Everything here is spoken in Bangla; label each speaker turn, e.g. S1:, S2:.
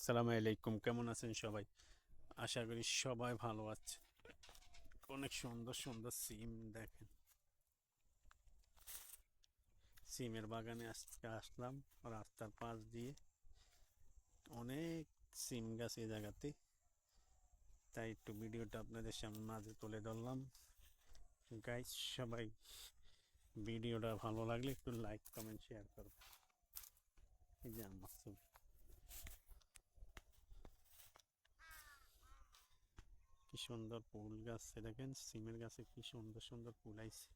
S1: আসসালামু আলাইকুম, কেমন আছেন সবাই? আশা করি সবাই ভালো আছে। অনেক সুন্দর সুন্দর সিম দেখেন। সিমের বাগানে আজকে আসলাম রাস্তার পাশ দিয়ে। অনেক সিম গাছ এই জায়গাতে, তাই একটু ভিডিওটা আপনাদের সামনে মাঝে তুলে ধরলাম। গাইস, সবাই ভিডিওটা ভালো লাগলে একটু লাইক কমেন্ট শেয়ার করবেন। এই যে আমার ছবি। কি সুন্দর ফুল গাছ দেখেন, সিমের গাছে কি সুন্দর সুন্দর ফুল আইছে।